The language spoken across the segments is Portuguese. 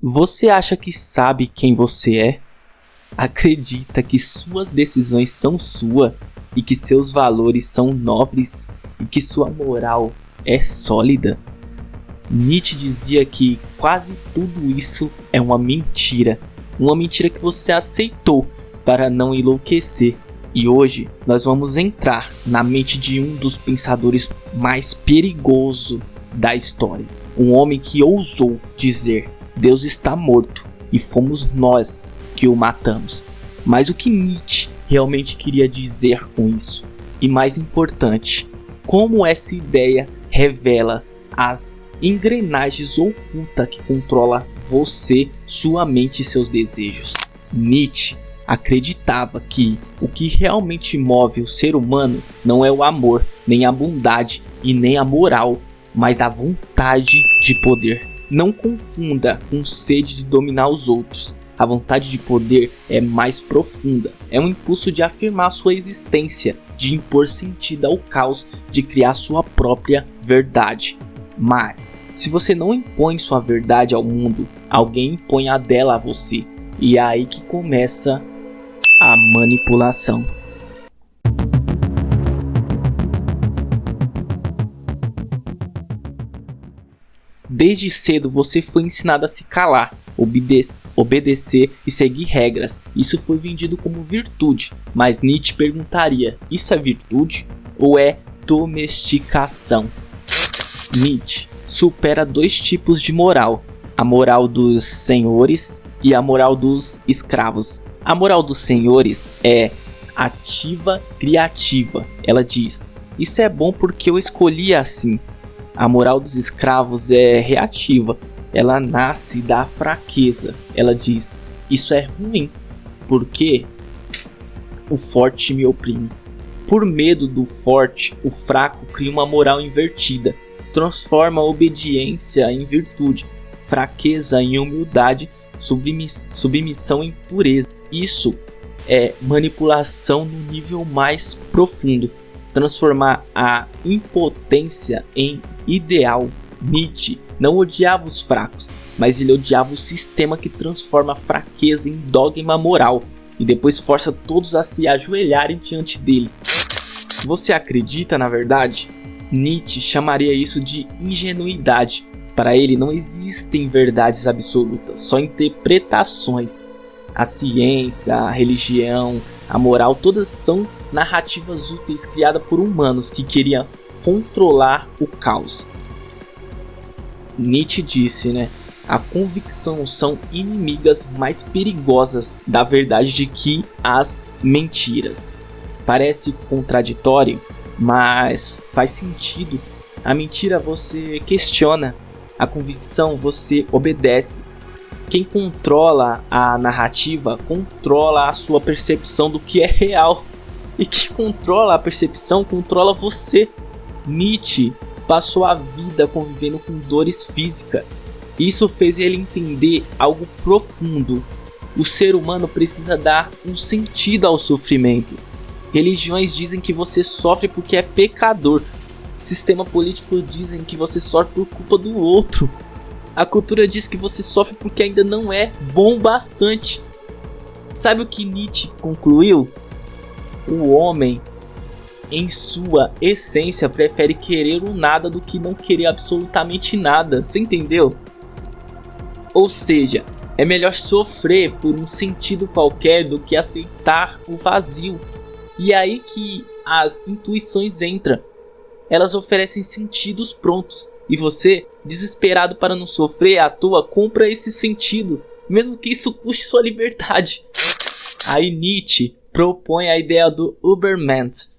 Você acha que sabe quem você é? Acredita que suas decisões são suas e que seus valores são nobres e que sua moral é sólida? Nietzsche dizia que quase tudo isso é uma mentira que você aceitou para não enlouquecer. E hoje nós vamos entrar na mente de um dos pensadores mais perigosos da história. Um homem que ousou dizer: Deus está morto e fomos nós que o matamos. Mas o que Nietzsche realmente queria dizer com isso? E mais importante, como essa ideia revela as engrenagens ocultas que controla você, sua mente e seus desejos. Nietzsche acreditava que o que realmente move o ser humano não é o amor, nem a bondade e nem a moral, mas a vontade de poder. Não confunda com sede de dominar os outros. A vontade de poder é mais profunda. É um impulso de afirmar sua existência, de impor sentido ao caos, de criar sua própria verdade. Mas, se você não impõe sua verdade ao mundo, alguém impõe a dela a você. E é aí que começa a manipulação. Desde cedo você foi ensinado a se calar, obedecer e seguir regras. Isso foi vendido como virtude, mas Nietzsche perguntaria: isso é virtude ou é domesticação? Nietzsche supera dois tipos de moral: a moral dos senhores e a moral dos escravos. A moral dos senhores é ativa, criativa. Ela diz: isso é bom porque eu escolhi assim. A moral dos escravos é reativa. Ela nasce da fraqueza. Ela diz: isso é ruim porque o forte me oprime. Por medo do forte, o fraco cria uma moral invertida. Transforma a obediência em virtude, fraqueza em humildade, submissão em pureza. Isso é manipulação no nível mais profundo. Transformar a impotência em ideal. Nietzsche não odiava os fracos, mas ele odiava o sistema que transforma a fraqueza em dogma moral e depois força todos a se ajoelharem diante dele. Você acredita na verdade? Nietzsche chamaria isso de ingenuidade. Para ele não existem verdades absolutas, só interpretações. A ciência, a religião, a moral, todas são narrativas úteis criadas por humanos que queriam controlar o caos. Nietzsche disse, a convicção são inimigas mais perigosas da verdade de que as mentiras. Parece contraditório, mas faz sentido. A mentira você questiona, a convicção você obedece. Quem controla a narrativa controla a sua percepção do que é real. E quem controla a percepção controla você. Nietzsche passou a vida convivendo com dores físicas. Isso fez ele entender algo profundo. O ser humano precisa dar um sentido ao sofrimento. Religiões dizem que você sofre porque é pecador. Sistema político dizem que você sofre por culpa do outro. A cultura diz que você sofre porque ainda não é bom bastante. Sabe o que Nietzsche concluiu? O homem, em sua essência, prefere querer o nada do que não querer absolutamente nada. Você entendeu? Ou seja, é melhor sofrer por um sentido qualquer do que aceitar o vazio. E é aí que as intuições entram. Elas oferecem sentidos prontos. E você, desesperado para não sofrer à toa, compra esse sentido, mesmo que isso custe sua liberdade. Aí Nietzsche propõe a ideia do Übermensch,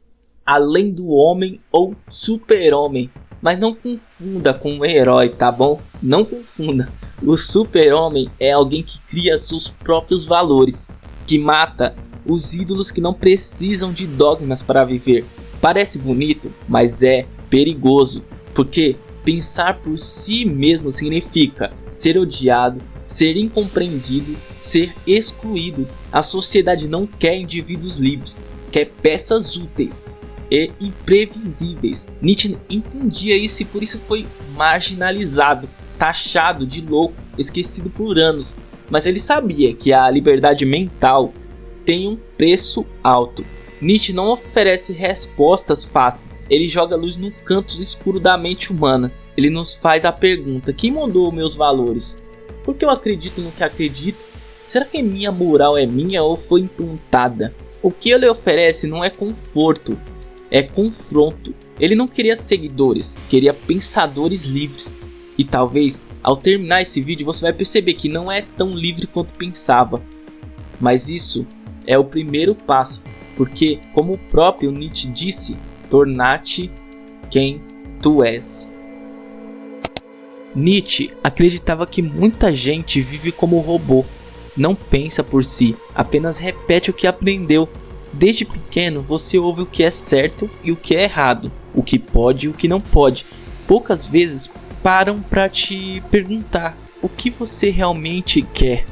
além do homem ou super-homem. Mas não confunda com um herói, tá bom? Não confunda. O super-homem é alguém que cria seus próprios valores, que mata os ídolos que não precisam de dogmas para viver. Parece bonito, mas é perigoso, porque pensar por si mesmo significa ser odiado, ser incompreendido, ser excluído. A sociedade não quer indivíduos livres, quer peças úteis e imprevisíveis. Nietzsche entendia isso e por isso foi marginalizado. taxado de louco, esquecido por anos, mas ele sabia que a liberdade mental tem um preço alto. Nietzsche não oferece respostas fáceis, ele joga luz no canto escuro da mente humana. Ele nos faz a pergunta: quem moldou meus valores? Por que eu acredito no que acredito? Será que minha moral é minha ou foi implantada? O que ele oferece não é conforto, é confronto. Ele não queria seguidores, queria pensadores livres. E talvez, ao terminar esse vídeo, você vai perceber que não é tão livre quanto pensava. Mas isso é o primeiro passo, porque, como o próprio Nietzsche disse, tornar-te quem tu és. Nietzsche acreditava que muita gente vive como robô, não pensa por si, apenas repete o que aprendeu. Desde pequeno você ouve o que é certo e o que é errado, o que pode e o que não pode. Poucas vezes param para te perguntar o que você realmente quer.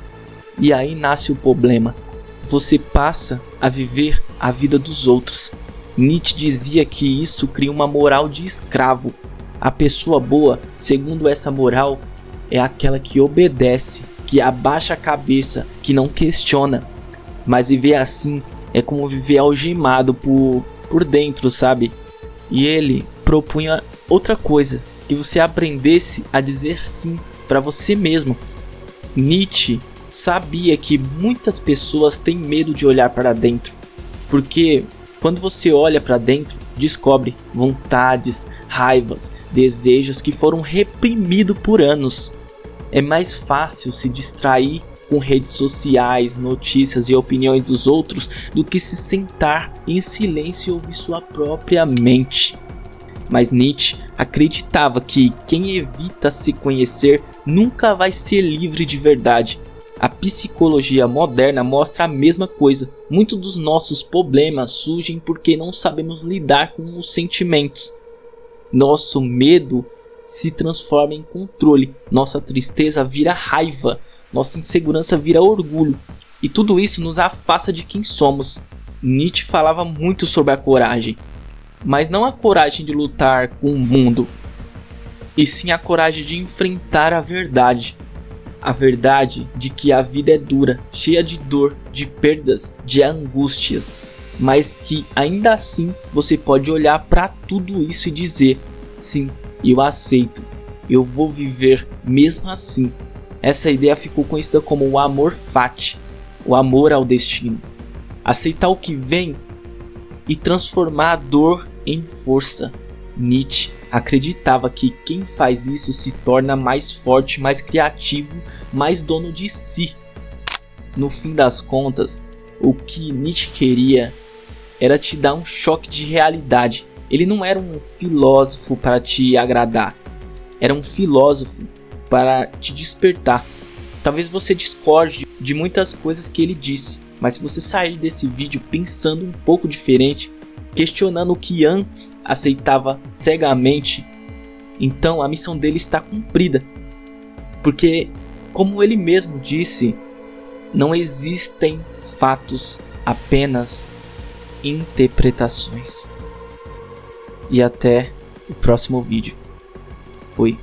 E aí nasce o problema. Você passa a viver a vida dos outros. Nietzsche dizia que isso cria uma moral de escravo. A pessoa boa, segundo essa moral, é aquela que obedece, que abaixa a cabeça, que não questiona. Mas viver assim é como viver algemado por dentro, sabe? E ele propunha outra coisa, que você aprendesse a dizer sim para você mesmo. Nietzsche sabia que muitas pessoas têm medo de olhar para dentro, porque quando você olha para dentro, descobre vontades, raivas, desejos que foram reprimidos por anos. É mais fácil se distrair com redes sociais, notícias e opiniões dos outros do que se sentar em silêncio e ouvir sua própria mente. Mas Nietzsche acreditava que quem evita se conhecer nunca vai ser livre de verdade. A psicologia moderna mostra a mesma coisa. Muitos dos nossos problemas surgem porque não sabemos lidar com os sentimentos. Nosso medo se transforma em controle, nossa tristeza vira raiva, nossa insegurança vira orgulho, e tudo isso nos afasta de quem somos. Nietzsche falava muito sobre a coragem, mas não a coragem de lutar com o mundo, e sim a coragem de enfrentar a verdade. A verdade de que a vida é dura, cheia de dor, de perdas, de angústias, mas que ainda assim você pode olhar para tudo isso e dizer: sim, eu aceito, eu vou viver mesmo assim. Essa ideia ficou conhecida como o amor fati, o amor ao destino. Aceitar o que vem e transformar a dor em força. Nietzsche acreditava que quem faz isso se torna mais forte, mais criativo, mais dono de si. No fim das contas, o que Nietzsche queria era te dar um choque de realidade. Ele não era um filósofo para te agradar, era um filósofo para te despertar. Talvez você discorde de muitas coisas que ele disse, mas se você sair desse vídeo pensando um pouco diferente, questionando o que antes aceitava cegamente, então a missão dele está cumprida. Porque, como ele mesmo disse, não existem fatos, apenas interpretações. E até o próximo vídeo. Fui.